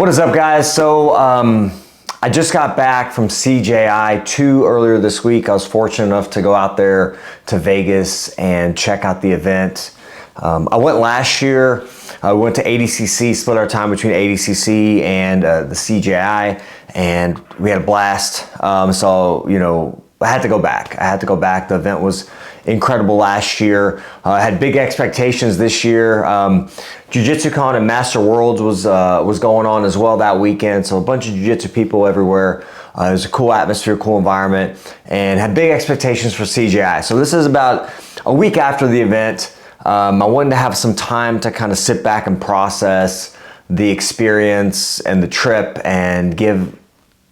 What is up, guys? So I just got back from CJI 2 earlier this week. I was fortunate enough to go out there to Vegas and check out the event. I went last year. I went to ADCC, split our time between ADCC and the CJI, and we had a blast. So, you know, I had to go back. The event was incredible last year. I had big expectations this yeir. Jiu-Jitsu Con and Master Worlds was going on as well that weekend. So a bunch of jiu-jitsu people everywhere. It was a cool atmosphere, cool environment, and had big expectations for CJI. So this is about a week after the event. I wanted to have some time to kind of sit back and process the experience and the trip and give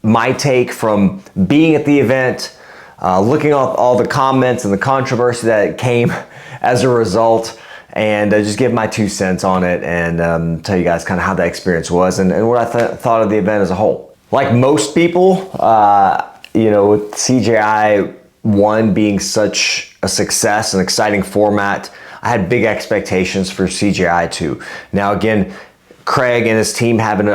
my take from being at the event, looking at all the comments and the controversy that came as a result, and just give my 2 cents on it and tell you guys kind of how that experience was and what I thought of the event as a whole. Like most people, you know, with CJI 1 being such a success and exciting format, I had big expectations for CJI 2. Now again, Craig and his team having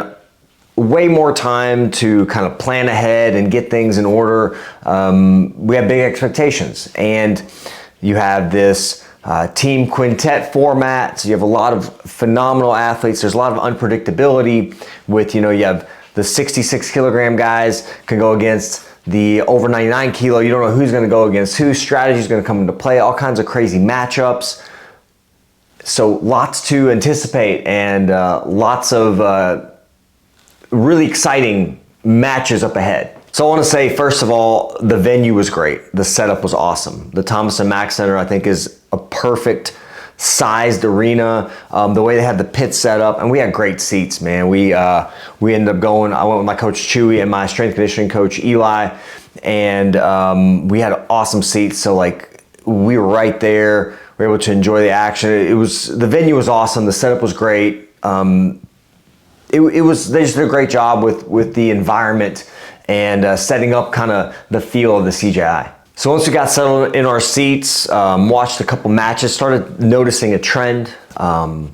way more time to kind of plan ahead and get things in order. We have big expectations, and you have this team quintet format, so you have a lot of phenomenal athletes. There's a lot of unpredictability with, you know, you have the 66 kilogram guys can go against the over 99 kilo. You don't know who's going to go against who. Strategy is going to come into play. All kinds of crazy matchups. So lots to anticipate and lots of really exciting matches up ahead. So I want to say, first of all, the venue was great. The setup was awesome. The Thomas & Mack Center, I think, is a perfect sized arena. The way they had the pit set up, and we had great seats, man. We ended up going, I went with my coach Chewy and my strength conditioning coach Eli, and we had awesome seats. So like, we were right there. We were able to enjoy the action. The venue was awesome. The setup was great. They just did a great job with the environment and setting up kind of the feel of the CJI. So once we got settled in our seats, watched a couple matches, started noticing a trend. There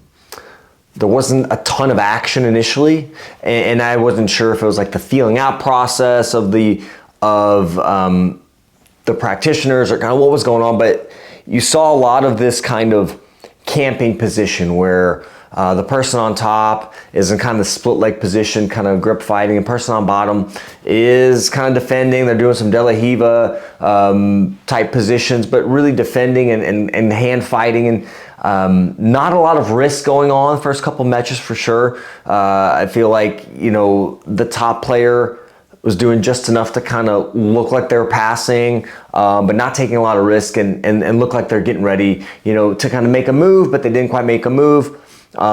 wasn't a ton of action initially, and I wasn't sure if it was like the feeling out process of the practitioners or kind of what was going on, but you saw a lot of this kind of camping position where the person on top is in kind of the split leg position, kind of grip fighting, and person on bottom is kind of defending. They're doing some De La Hiva type positions, but really defending and hand fighting, and not a lot of risk going on the first couple matches for sure. I feel like, you know, the top player was doing just enough to kind of look like they're passing, but not taking a lot of risk and look like they're getting ready, you know, to kind of make a move, but they didn't quite make a move.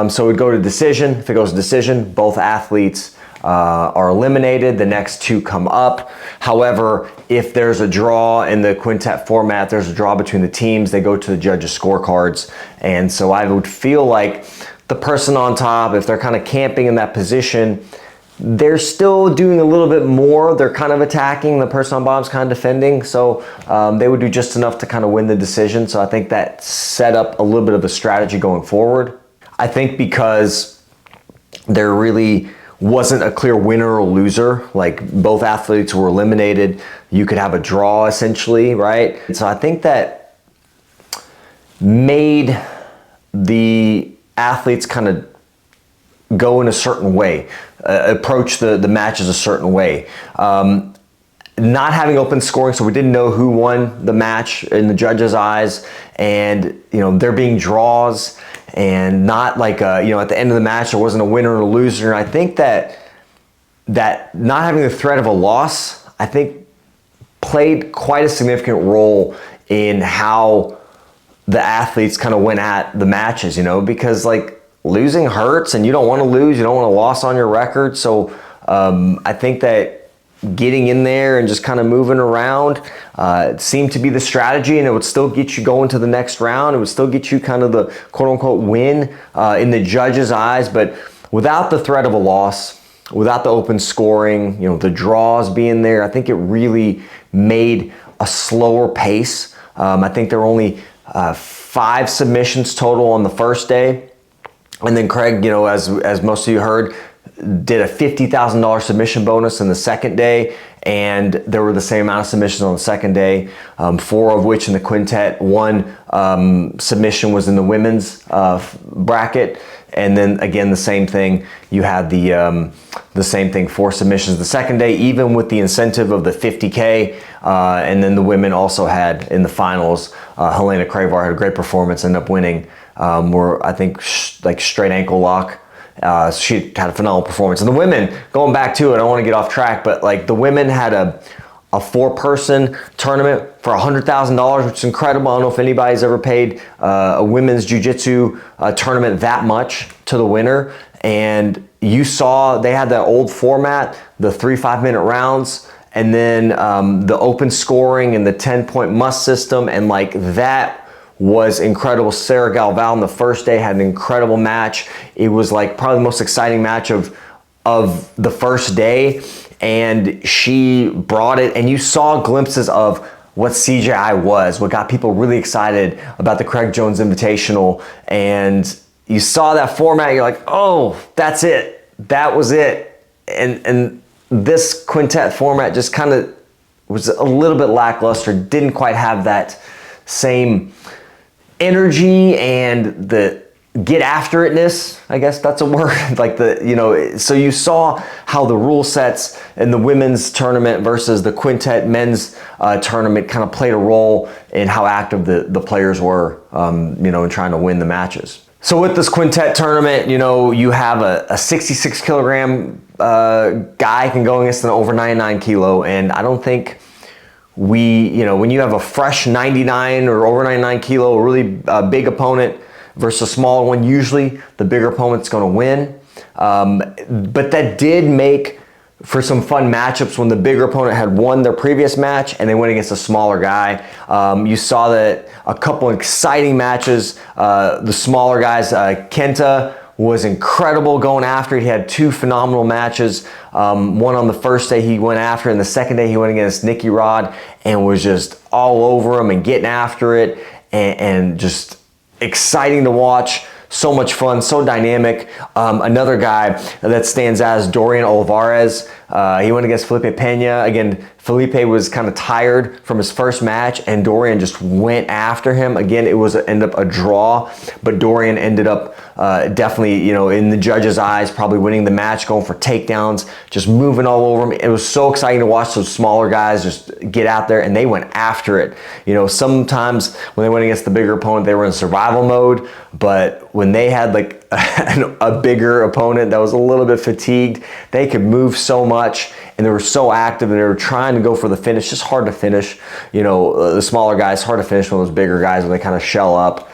So it would go to decision. If it goes to decision, both athletes are eliminated. The next 2 come up. However, if there's a draw in the quintet format, there's a draw between the teams, they go to the judges' scorecards. And so I would feel like the person on top, if they're kind of camping in that position, they're still doing a little bit more. They're kind of attacking. The person on bottom's kind of defending. So they would do just enough to kind of win the decision. So I think that set up a little bit of a strategy going forward. I think because there really wasn't a clear winner or loser, like both athletes were eliminated, you could have a draw essentially, right? And so I think that made the athletes kind of go in a certain way, approach the matches a certain way. Not having open scoring, so we didn't know who won the match in the judges' eyes, and you know, there being draws, and not like you know, at the end of the match there wasn't a winner or a loser. And I think that not having the threat of a loss, I think, played quite a significant role in how the athletes kind of went at the matches, you know, because like losing hurts and you don't want to lose, you don't want a loss on your record. So I think that getting in there and just kind of moving around seemed to be the strategy, and it would still get you going to the next round. It would still get you kind of the quote unquote win in the judges' eyes, but without the threat of a loss, without the open scoring, you know, the draws being there, I think it really made a slower pace. I think there were only 5 submissions total on the first day. And then Craig, you know, as most of you heard, did a $50,000 submission bonus in the second day, and there were the same amount of submissions on the second day, 4 of which in the quintet. 1 submission was in the women's bracket, and then again the same thing. You had the same thing, 4 submissions the second day, even with the incentive of the $50K. And then the women also had in the finals, Helena Cravar had a great performance, ended up winning. Were I think like straight ankle lock. She had a phenomenal performance. And the women, going back to it, I don't want to get off track, but like the women had a 4-person tournament for $100,000, which is incredible. I don't know if anybody's ever paid a women's jiu-jitsu tournament that much to the winner. And you saw they had that old format, the 3 5-minute rounds, and then the open scoring and the 10-point must system, and like that was incredible. Sarah Galval on the first day had an incredible match. It was like probably the most exciting match of the first day, and she brought it, and you saw glimpses of what CJI was, what got people really excited about the Craig Jones Invitational. And you saw that format, you're like, oh, that's it. That was it. And this quintet format just kind of was a little bit lackluster, didn't quite have that same energy and the get after itness, I guess that's a word. Like so you saw how the rule sets in the women's tournament versus the quintet men's tournament kind of played a role in how active the players were, in trying to win the matches. So with this quintet tournament, you have a 66 kilogram guy can go against an over 99 kilo, and I don't think when you have a fresh 99 or over 99 kilo, a really big opponent versus a smaller one, usually the bigger opponent's going to win. But that did make for some fun matchups when the bigger opponent had won their previous match and they went against a smaller guy. You saw that a couple exciting matches. The smaller guys, Kenta was incredible going after it. He had 2 phenomenal matches. One on the first day he went after, and the second day he went against Nicky Rod and was just all over him and getting after it, and just exciting to watch. So much fun, so dynamic. Another guy that stands out is Dorian Olivares. He went against Felipe Pena. Again, Felipe was kind of tired from his first match, and Dorian just went after him. Again, it ended up a draw, but Dorian ended up definitely, in the judges' eyes, probably winning the match, going for takedowns, just moving all over him. It was so exciting to watch those smaller guys just get out there, and they went after it. Sometimes when they went against the bigger opponent, they were in survival mode, but when they had like a bigger opponent that was a little bit fatigued, they could move so much, and they were so active, and they were trying to go for the finish. Just hard to finish. The smaller guys, hard to finish when those bigger guys when they kind of shell up.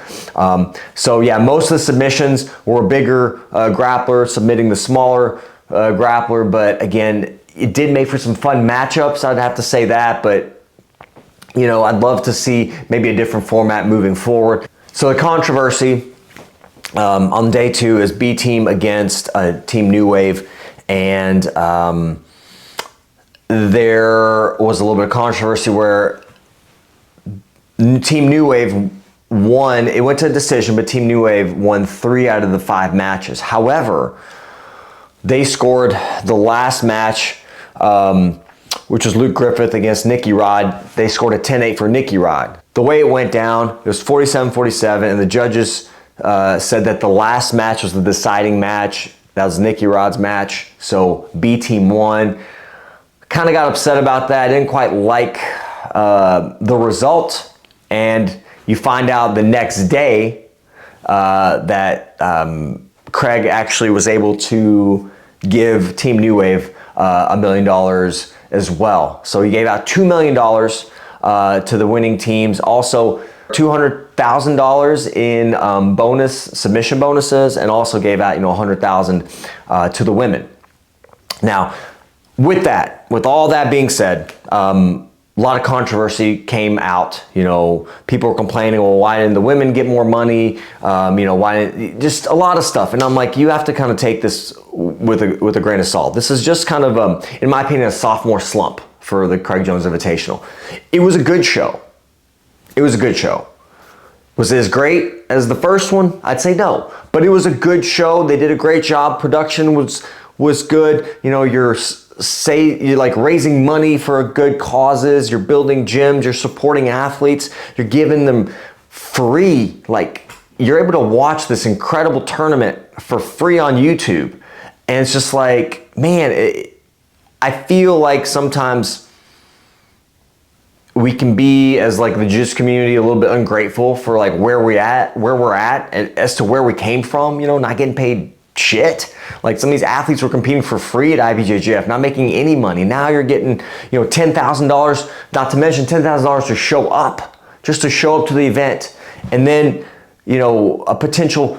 So yeah, most of the submissions were a bigger grappler submitting the smaller grappler, but again, it did make for some fun matchups. I'd have to say that, but I'd love to see maybe a different format moving forward. So the controversy on day 2 is B team against Team New Wave, and there was a little bit of controversy where Team New Wave won. It went to a decision, but Team New Wave won 3 out of the 5 matches. However, they scored the last match, which was Luke Griffith against Nicky Rod. They scored a 10-8 for Nicky Rod. The way it went down, it was 47-47, and the judges said that the last match was the deciding match. That was Nicky Rod's match, so B team won. Kind of got upset about that. Didn't quite like the result, and you find out the next day that Craig actually was able to give Team New Wave $1 million as well. So he gave out $2 million to the winning teams. Also $200,000 in submission bonuses, and also gave out $100,000 to the women. Now, with all that being said, a lot of controversy came out. People were complaining, well, why didn't the women get more money? Just a lot of stuff. And I'm like, you have to kind of take this with a grain of salt. This is just kind of, in my opinion, a sophomore slump for the Craig Jones Invitational. It was a good show. Was it as great as the first one? I'd say no, but it was a good show. They did a great job. Production was was good. You know, you're like raising money for good causes. You're building gyms. You're supporting athletes. You're giving them free, like you're able to watch this incredible tournament for free on YouTube. And it's just like, man, I feel like sometimes we can be, as like the jiu-jitsu community, a little bit ungrateful for like where we're at and as to where we came from, you know, not getting paid shit. Like some of these athletes were competing for free at IBJJF, not making any money. Now you're getting, you know, $10,000, not to mention $10,000 to show up, just to show up to the event. And then, you know, a potential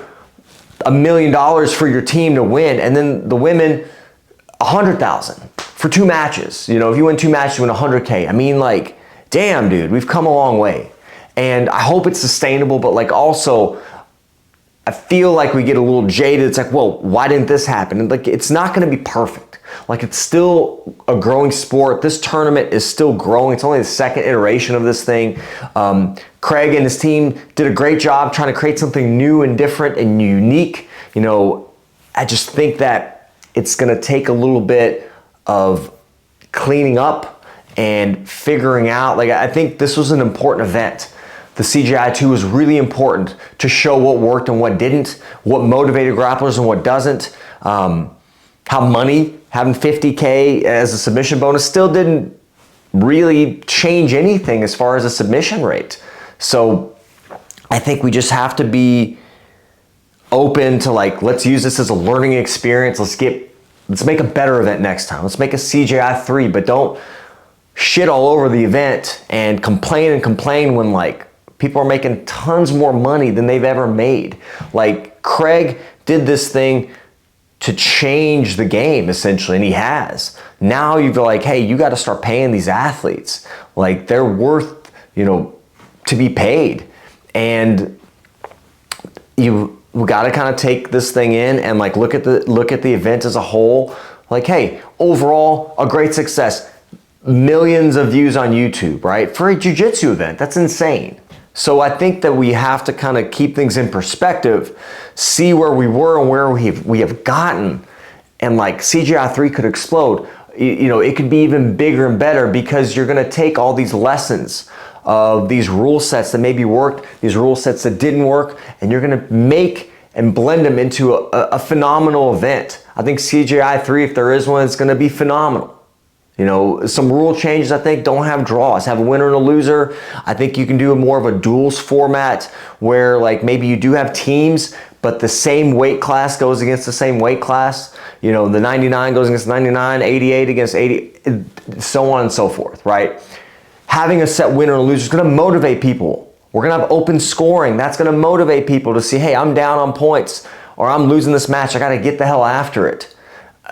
$1 million for your team to win. And then the women, 100,000 for 2 matches. You know, if you win 2 matches, you win 100K. I mean, like, damn, dude, we've come a long way. And I hope it's sustainable, but like also, I feel like we get a little jaded. It's like, well, why didn't this happen? And like, it's not gonna be perfect. Like, it's still a growing sport. This tournament is still growing. It's only the 2nd iteration of this thing. Craig and his team did a great job trying to create something new and different and unique. You know, I just think that it's gonna take a little bit of cleaning up and figuring out, like, I think this was an important event. The CJI 2 was really important to show what worked and what didn't, what motivated grapplers and what doesn't, how money, having 50K as a submission bonus still didn't really change anything as far as the submission rate. So I think we just have to be open to like, let's use this as a learning experience. Let's make a better event next time. Let's make a CJI 3, but don't shit all over the event and complain when like people are making tons more money than they've ever made. Like Craig did this thing to change the game essentially, and he has. Now you're like, hey, you got to start paying these athletes. Like they're worth, you know, to be paid. And we got to kind of take this thing in and like look at the event as a whole. Like, hey, overall, a great success. Millions of views on YouTube, right? For a jiu-jitsu event, that's insane. So I think that we have to kind of keep things in perspective, see where we were and where we have gotten. And like CJI 3 could explode. You know, it could be even bigger and better because you're going to take all these lessons of these rule sets that maybe worked, these rule sets that didn't work, and you're going to make and blend them into a phenomenal event. I think CJI 3, if there is one, it's going to be phenomenal. You know, some rule changes, I think, don't have draws, have a winner and a loser. I think you can do more of a duels format where like maybe you do have teams, but the same weight class goes against the same weight class. You know, the 99 goes against 99, 88 against 80, so on and so forth, right? Having a set winner and loser is going to motivate people. We're going to have open scoring. That's going to motivate people to see, hey, I'm down on points or I'm losing this match. I got to get the hell after it.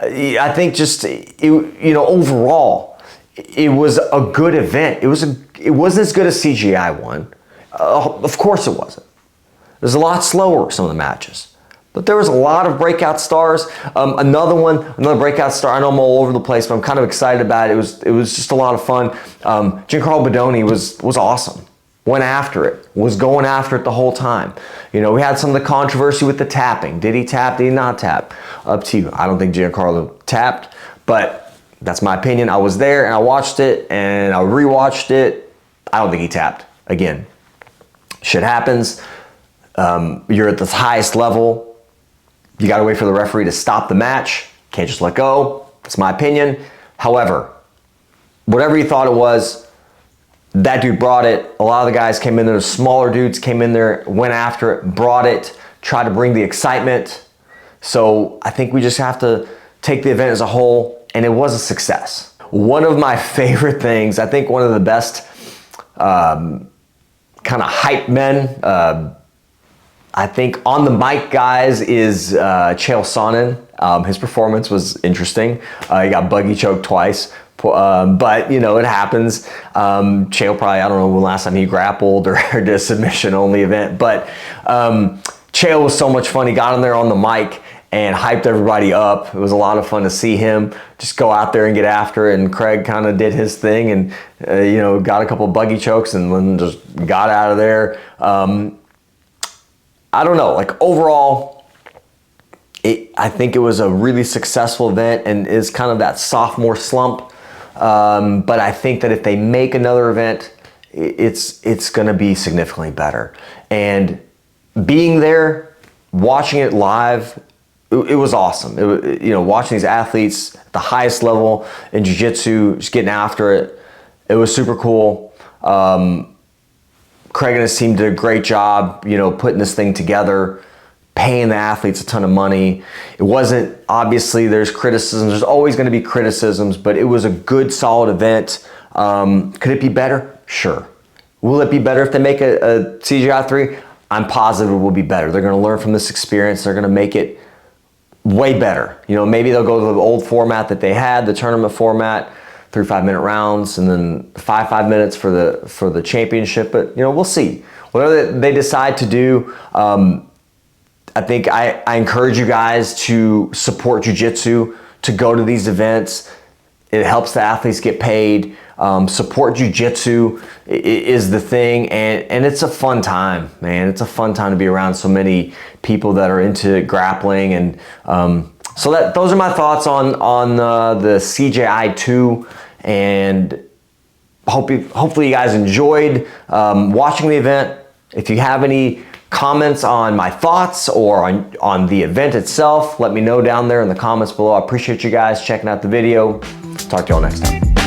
I think just, you know, overall, it was a good event. It wasn't as good as CJI 1. Of course it wasn't. It was a lot slower, some of the matches. But there was a lot of breakout stars. Another breakout star. I know I'm all over the place, but I'm kind of excited about it. It was just a lot of fun. Giancarlo Bodoni was awesome. Went after it, was going after it the whole time. You know, we had some of the controversy with the tapping. Did he tap? Did he not tap? Up to you. I don't think Giancarlo tapped, but that's my opinion. I was there and I watched it and I rewatched it. I don't think he tapped. Again, shit happens. You're at the highest level. You got to wait for the referee to stop the match. Can't just let go. That's my opinion. However, whatever you thought it was, that dude brought it. A lot of the guys came in there, the smaller dudes came in there, went after it, brought it, tried to bring the excitement. So I think we just have to take the event as a whole, and it was a success. One of my favorite things, I think one of the best kind of hype men, I think on the mic guys is Chael Sonnen. His performance was interesting. He got buggy choked twice. But you know, it happens. Chael probably, I don't know when last time he grappled or did a submission only event, but Chael was so much fun. He got in there on the mic and hyped everybody up. It was a lot of fun to see him just go out there and get after it. And Craig kind of did his thing and you know, got a couple of buggy chokes and then just got out of there. I don't know, like overall, I think it was a really successful event and is kind of that sophomore slump. But I think that if they make another event, it's going to be significantly better. And being there, watching it live, it was awesome. Watching these athletes at the highest level in jiu-jitsu, just getting after it, it was super cool. Craig and his team did a great job, putting this thing together, paying the athletes a ton of money. It wasn't, obviously there's criticisms, there's always going to be criticisms, but it was a good, solid event. Could it be better? Sure. Will it be better if they make a CJI 3? I'm positive it will be better. They're going to learn from this experience. They're going to make it way better. Maybe they'll go to the old format that they had, the tournament format, 3 5-minute rounds, and then 5 minutes for the championship. But we'll see. Whatever they decide to do, I think I encourage you guys to support jiu-jitsu, to go to these events. It helps the athletes get paid. Support jiu-jitsu is the thing, and it's a fun time, man. It's a fun time to be around so many people that are into grappling, and so those are my thoughts on the CJI 2, and hopefully you guys enjoyed watching the event. If you have any comments on my thoughts or on the event itself, let me know down there in the comments below. I appreciate you guys checking out the video. Talk to y'all next time.